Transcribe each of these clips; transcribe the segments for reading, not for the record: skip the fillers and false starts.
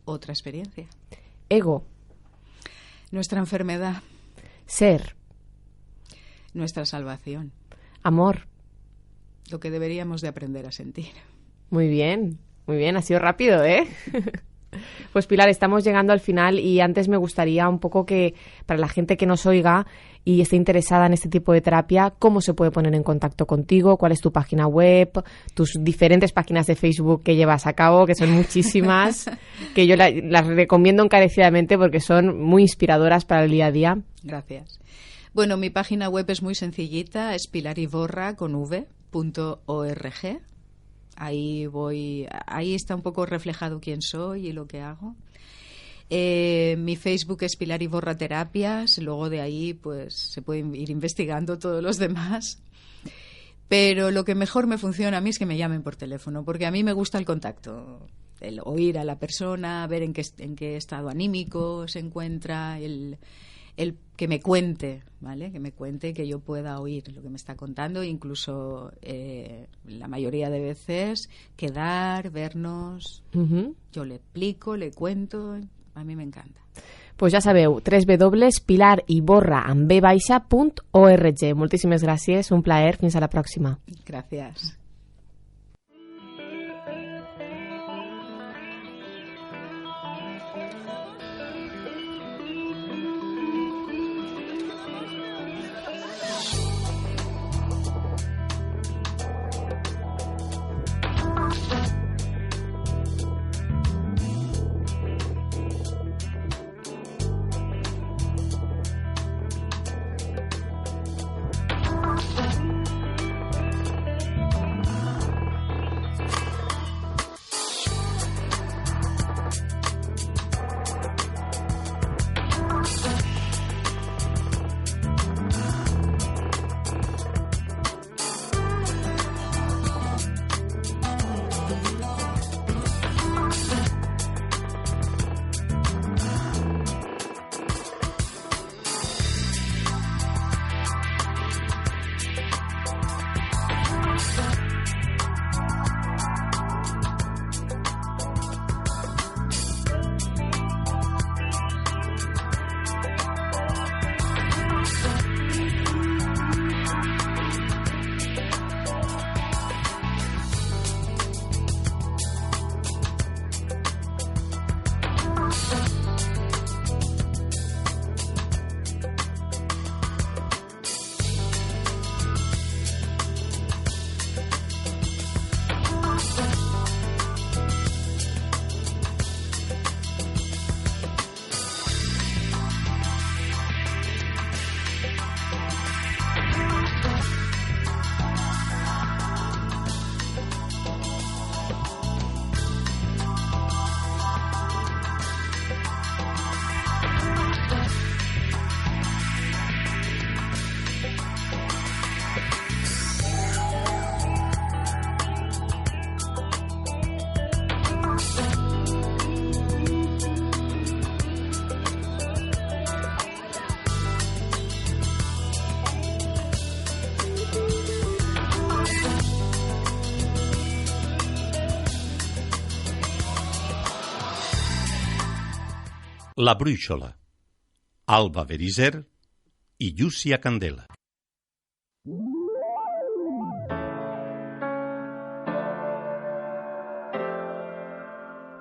otra experiencia. Ego. Nuestra enfermedad. Ser. Nuestra salvación. Amor. Lo que deberíamos de aprender a sentir. Muy bien, ha sido rápido, ¿eh? Pues Pilar, estamos llegando al final y antes me gustaría un poco que para la gente que nos oiga y esté interesada en este tipo de terapia, ¿cómo se puede poner en contacto contigo? ¿Cuál es tu página web? Tus diferentes páginas de Facebook que llevas a cabo, que son muchísimas, que yo las recomiendo encarecidamente porque son muy inspiradoras para el día a día. Gracias. Bueno, mi página web es muy sencillita, es pilariborra.org. Ahí está un poco reflejado quién soy y lo que hago. Mi Facebook es Pilar Iborra Terapias, luego de ahí pues se pueden ir investigando todos los demás. Pero lo que mejor me funciona a mí es que me llamen por teléfono, porque a mí me gusta el contacto, el oír a la persona, ver en qué estado anímico se encuentra, el que me cuente, ¿vale? Que me cuente, que yo pueda oír lo que me está contando, incluso la mayoría de veces quedar, vernos, yo le explico, le cuento, a mí me encanta. Pues ja sabeu, www.pilariborra.org. Moltíssimes gràcies, un plaer, fins a la pròxima. Gràcies. La Brúixola, Alba Berizer i Llúcia Candela.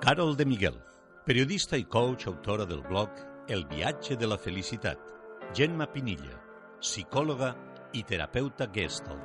Carol de Miguel, periodista i coach, autora del blog El viatge de la felicitat. Gemma Pinilla, psicòloga i terapeuta Gestalt.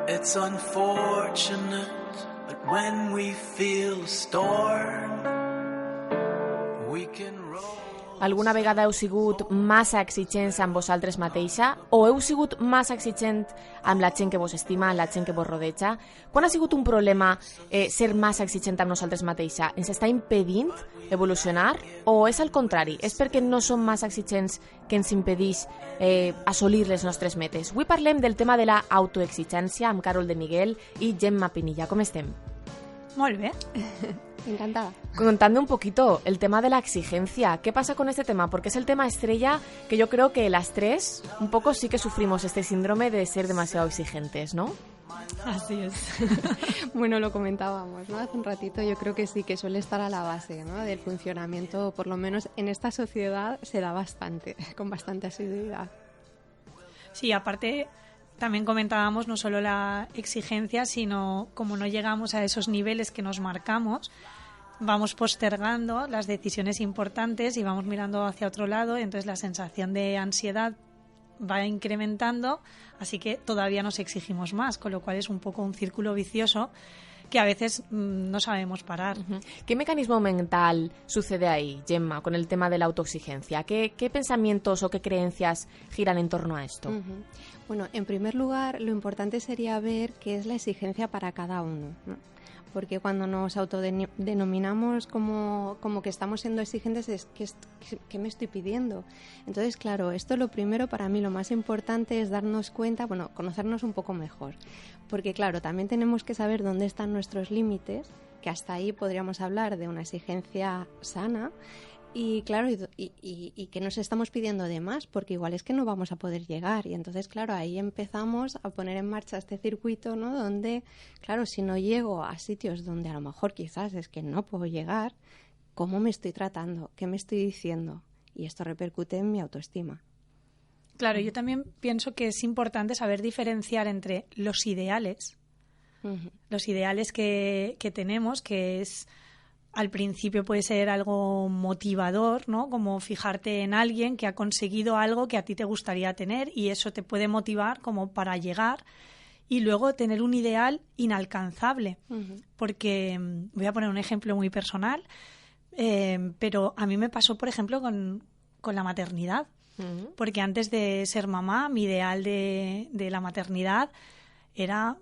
It's unfortunate that when we feel a storm we can roll. Alguna vegada heu sigut massa exigents amb vosaltres mateixa o heu sigut massa exigent amb la gent que vos estima, amb la gent que vos rodeja? Quan ha sigut un problema ser massa exigent amb nosaltres mateixa? Ens està impedint evolucionar o és al contrari? És perquè no som massa exigents que ens impedeix assolir les nostres metes? Avui parlem del tema de la autoexigència amb Carol de Miguel i Gemma Pinilla. Com estem? Molt bé. Encantada. Contadme un poquito el tema de la exigencia. ¿Qué pasa con este tema? Porque es el tema estrella que yo creo que las tres un poco sí que sufrimos este síndrome de ser demasiado exigentes, ¿no? Así es. Bueno, lo comentábamos, ¿no? Hace un ratito, yo creo que sí, que suele estar a la base, ¿no? Del funcionamiento, por lo menos en esta sociedad se da bastante, con bastante asiduidad. Sí, aparte también comentábamos no solo la exigencia, sino como no llegamos a esos niveles que nos marcamos, vamos postergando las decisiones importantes y vamos mirando hacia otro lado, y entonces la sensación de ansiedad va incrementando, así que todavía nos exigimos más, con lo cual es un poco un círculo vicioso que a veces no sabemos parar. ¿Qué mecanismo mental sucede ahí, Gemma, con el tema de la autoexigencia? ¿Qué pensamientos o qué creencias giran en torno a esto? Bueno, en primer lugar, lo importante sería ver qué es la exigencia para cada uno, ¿no? Porque cuando nos autodenominamos como que estamos siendo exigentes, es ¿qué me estoy pidiendo? Entonces, claro, esto lo primero, para mí lo más importante es darnos cuenta, bueno, conocernos un poco mejor. Porque, claro, también tenemos que saber dónde están nuestros límites, que hasta ahí podríamos hablar de una exigencia sana. Y claro, y que nos estamos pidiendo de más, porque igual es que no vamos a poder llegar. Y entonces, claro, ahí empezamos a poner en marcha este circuito, ¿no? Donde, claro, si no llego a sitios donde a lo mejor quizás es que no puedo llegar, ¿cómo me estoy tratando? ¿Qué me estoy diciendo? Y esto repercute en mi autoestima. Claro, yo también pienso que es importante saber diferenciar entre los ideales que tenemos, que es... Al principio puede ser algo motivador, ¿no? Como fijarte en alguien que ha conseguido algo que a ti te gustaría tener y eso te puede motivar como para llegar y luego tener un ideal inalcanzable. Porque voy a poner un ejemplo muy personal, pero a mí me pasó, por ejemplo, con la maternidad. Porque antes de ser mamá, mi ideal de la maternidad era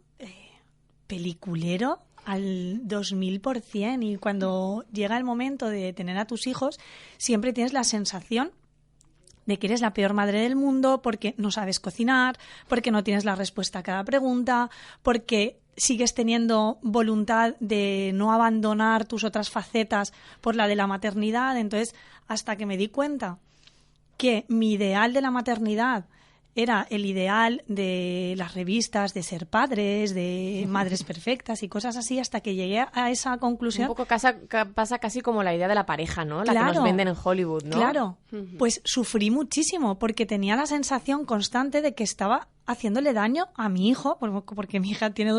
peliculero al 2000%, y cuando llega el momento de tener a tus hijos siempre tienes la sensación de que eres la peor madre del mundo porque no sabes cocinar, porque no tienes la respuesta a cada pregunta, porque sigues teniendo voluntad de no abandonar tus otras facetas por la de la maternidad. Entonces, hasta que me di cuenta que mi ideal de la maternidad era el ideal de las revistas de ser padres, de madres perfectas y cosas así, hasta que llegué a esa conclusión. Un poco pasa casi como la idea de la pareja, ¿no? La que nos venden en Hollywood, ¿no? Claro, pues sufrí muchísimo porque tenía la sensación constante de que estaba haciéndole daño a mi hijo, porque mi hija tiene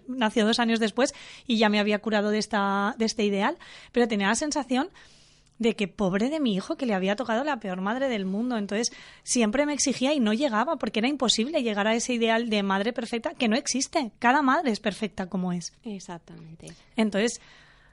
nació 2 años después y ya me había curado de este ideal, pero tenía la sensación de que pobre de mi hijo, que le había tocado la peor madre del mundo. Entonces siempre me exigía y no llegaba, porque era imposible llegar a ese ideal de madre perfecta que no existe. Cada madre es perfecta como es. Exactamente. Entonces,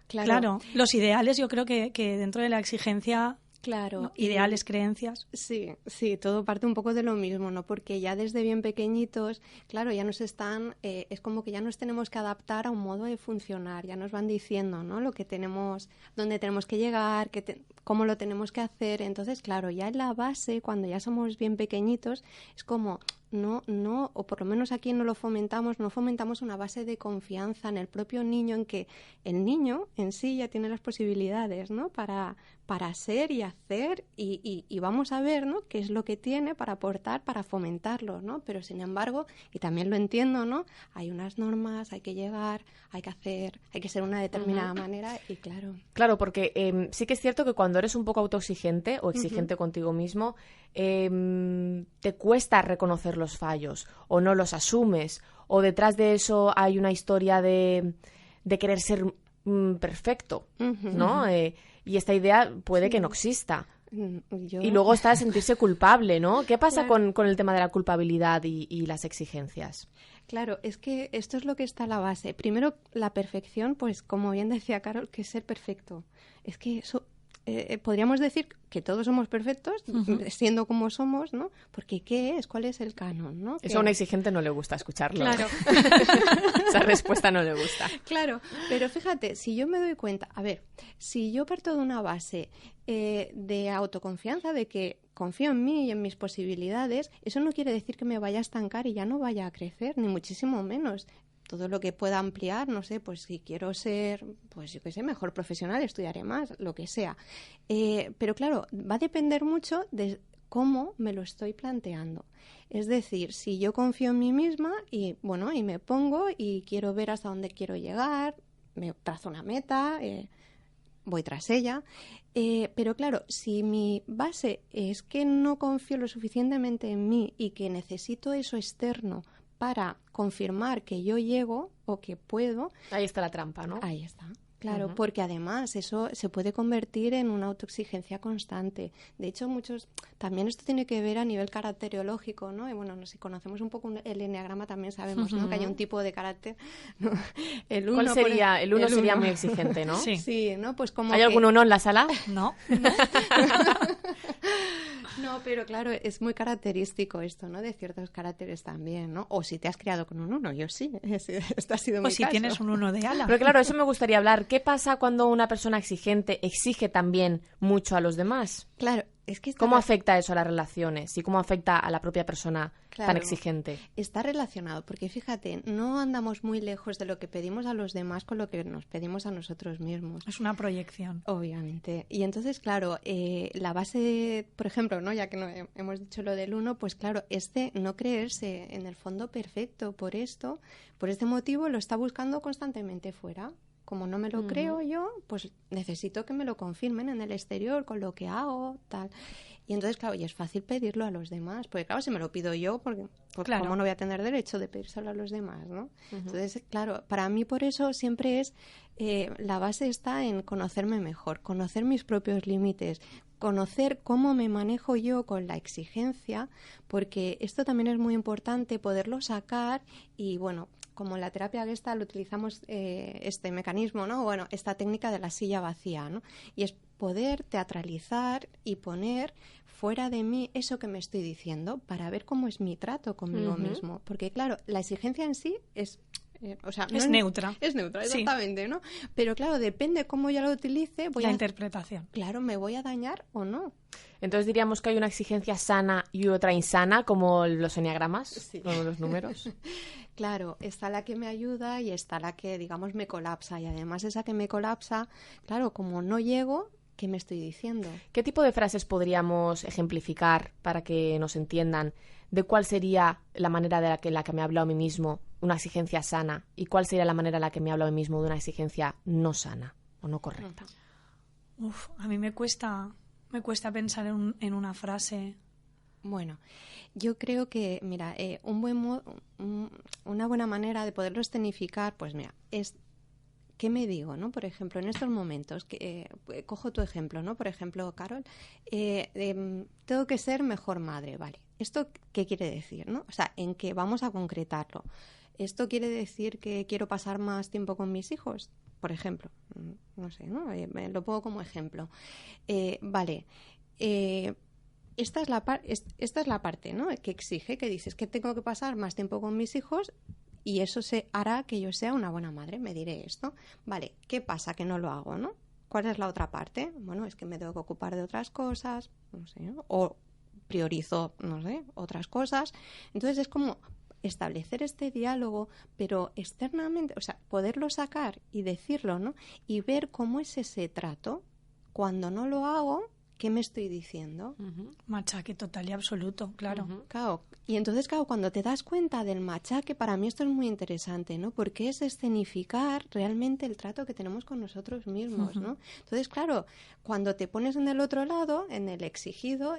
claro, los ideales, yo creo que dentro de la exigencia... Claro. ¿no? Ideales, creencias. Sí, todo parte un poco de lo mismo, ¿no? Porque ya desde bien pequeñitos, claro, ya nos están, es como que ya nos tenemos que adaptar a un modo de funcionar, ya nos van diciendo, ¿no? Lo que tenemos, dónde tenemos que llegar, cómo lo tenemos que hacer. Entonces, claro, ya en la base, cuando ya somos bien pequeñitos, es como... No, o por lo menos aquí no fomentamos una base de confianza en el propio niño, en que el niño en sí ya tiene las posibilidades, ¿no? Para ser y hacer y vamos a ver, ¿no? Qué es lo que tiene para aportar, para fomentarlo, ¿no? Pero sin embargo, y también lo entiendo, ¿no? Hay unas normas, hay que llegar, hay que hacer, hay que ser una determinada manera y claro. Claro, porque sí que es cierto que cuando eres un poco autoexigente o exigente contigo mismo, te cuesta reconocer los fallos o no los asumes, o detrás de eso hay una historia de querer ser perfecto, ¿no? Y esta idea puede que no exista. Y luego está de sentirse culpable, ¿no? ¿Qué pasa con el tema de la culpabilidad y las exigencias? Claro, es que esto es lo que está a la base. Primero, la perfección, pues como bien decía Carol, que es ser perfecto. Es que eso... podríamos decir que todos somos perfectos, siendo como somos, ¿no? Porque ¿qué es? ¿Cuál es el canon, no? Eso a un exigente no le gusta escucharlo. Claro. Esa respuesta no le gusta. Claro, pero fíjate, si yo me doy cuenta, a ver, si yo parto de una base de autoconfianza, de que confío en mí y en mis posibilidades, eso no quiere decir que me vaya a estancar y ya no vaya a crecer, ni muchísimo menos. Todo lo que pueda ampliar, no sé, pues si quiero ser, pues yo qué sé, mejor profesional, estudiaré más, lo que sea. Pero claro, va a depender mucho de cómo me lo estoy planteando. Es decir, si yo confío en mí misma y me pongo y quiero ver hasta dónde quiero llegar, me trazo una meta, voy tras ella, pero claro, si mi base es que no confío lo suficientemente en mí y que necesito eso externo para confirmar que yo llego o que puedo... Ahí está la trampa, ¿no? Ahí está. Claro, porque además eso se puede convertir en una autoexigencia constante. De hecho, también esto tiene que ver a nivel caracterológico, ¿no? Y bueno, si conocemos un poco el eneagrama también sabemos, ¿no? Que hay un tipo de carácter, ¿no? El uno, ¿cuál sería? El 1 sería muy exigente, ¿no? Sí, ¿no? Pues como ¿Hay algún 1 en la sala? No. No, pero claro, es muy característico esto, ¿no? De ciertos caracteres también, ¿no? O si te has criado con un 1, yo sí. Esto ha sido o mi si caso. tienes un 1 de ala. Pero claro, eso me gustaría hablar. ¿Qué pasa cuando una persona exigente exige también mucho a los demás? Claro, es que ¿Cómo afecta eso a las relaciones y cómo afecta a la propia persona tan Claro, exigente? está relacionado, porque fíjate, no andamos muy lejos de lo que pedimos a los demás con lo que nos pedimos a nosotros mismos. Es una proyección. Obviamente. Y entonces, claro, la base, por ejemplo, ¿no? Ya que no hemos dicho lo del 1, pues claro, no creerse en el fondo perfecto por este motivo lo está buscando constantemente fuera. Como no me lo creo yo, pues necesito que me lo confirmen en el exterior con lo que hago, tal. Y entonces, claro, y es fácil pedirlo a los demás, porque claro, si me lo pido yo, porque claro. ¿cómo no voy a tener derecho de pedírselo a los demás, no? Entonces, claro, para mí por eso siempre la base está en conocerme mejor, conocer mis propios límites, conocer cómo me manejo yo con la exigencia, porque esto también es muy importante poderlo sacar y, bueno, como en la terapia Gestalt utilizamos este mecanismo, ¿no? Bueno, esta técnica de la silla vacía, ¿no? Y es poder teatralizar y poner fuera de mí eso que me estoy diciendo para ver cómo es mi trato conmigo mismo. Porque, claro, la exigencia en sí es... es neutra. Es neutra, Sí. exactamente, ¿no? Pero, claro, depende cómo yo lo utilice. La interpretación. Claro, ¿me voy a dañar o no? Entonces diríamos que hay una exigencia sana y otra insana, como los eneagramas, Sí. como los números. Claro, está la que me ayuda y está la que, digamos, me colapsa. Y además esa que me colapsa, claro, como no llego, ¿qué me estoy diciendo? ¿Qué tipo de frases podríamos ejemplificar para que nos entiendan de cuál sería la manera de la que me he hablado a mí mismo una exigencia sana y cuál sería la manera en la que me he hablado a mí mismo de una exigencia no sana o no correcta? A mí me cuesta pensar en una frase. Bueno, yo creo que, mira, una buena manera de poderlo escenificar, pues mira, es ¿qué me digo, no? Por ejemplo, en estos momentos, cojo tu ejemplo, ¿no? Por ejemplo, Carol, tengo que ser mejor madre, vale. ¿Esto qué quiere decir, no? O sea, ¿en qué vamos a concretarlo? ¿Esto quiere decir que quiero pasar más tiempo con mis hijos? Por ejemplo, no sé, ¿no? Lo pongo como ejemplo. Vale. Esta es la parte, ¿no? Que exige, que dices que tengo que pasar más tiempo con mis hijos y eso hará que yo sea una buena madre, me diré esto. Vale, ¿qué pasa? Que no lo hago, ¿no? ¿Cuál es la otra parte? Bueno, es que me tengo que ocupar de otras cosas, no sé, ¿no? O priorizo, no sé, otras cosas. Entonces es como establecer este diálogo, pero externamente, o sea, poderlo sacar y decirlo, ¿no? Y ver cómo es ese trato. Cuando no lo hago, ¿qué me estoy diciendo? Machaque total y absoluto, claro. Claro. Y entonces, claro, cuando te das cuenta del machaque, para mí esto es muy interesante, ¿no? Porque es escenificar realmente el trato que tenemos con nosotros mismos, ¿no? Entonces, claro, cuando te pones en el otro lado, en el exigido,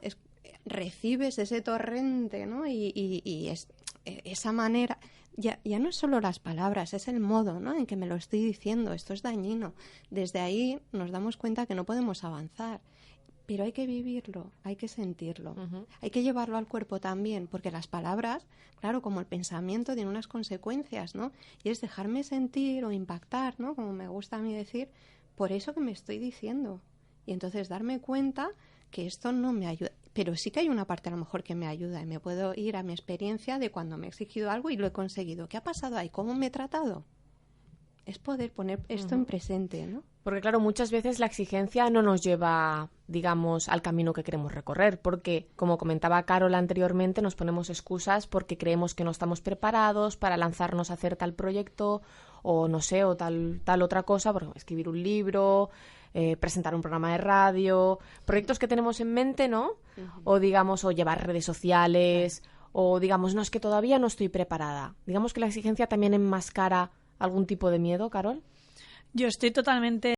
recibes ese torrente, ¿no? Y esa manera... Ya no es solo las palabras, es el modo, ¿no? En que me lo estoy diciendo. Esto es dañino. Desde ahí nos damos cuenta que no podemos avanzar. Pero hay que vivirlo, hay que sentirlo, hay que llevarlo al cuerpo también, porque las palabras, claro, como el pensamiento, tienen unas consecuencias, ¿no? Y es dejarme sentir o impactar, ¿no? Como me gusta a mí decir, por eso que me estoy diciendo. Y entonces darme cuenta que esto no me ayuda, pero sí que hay una parte a lo mejor que me ayuda y me puedo ir a mi experiencia de cuando me he exigido algo y lo he conseguido. ¿Qué ha pasado ahí? ¿Cómo me he tratado? Es poder poner esto en presente, ¿no? Porque claro, muchas veces la exigencia no nos lleva, digamos, al camino que queremos recorrer, porque, como comentaba Carol anteriormente, nos ponemos excusas porque creemos que no estamos preparados para lanzarnos a hacer tal proyecto o no sé, o tal otra cosa, por ejemplo, escribir un libro, presentar un programa de radio, proyectos que tenemos en mente, ¿no? O digamos, o llevar redes sociales, o digamos, no, es que todavía no estoy preparada. Digamos que la exigencia también enmascara algún tipo de miedo, Carol. Yo estoy totalmente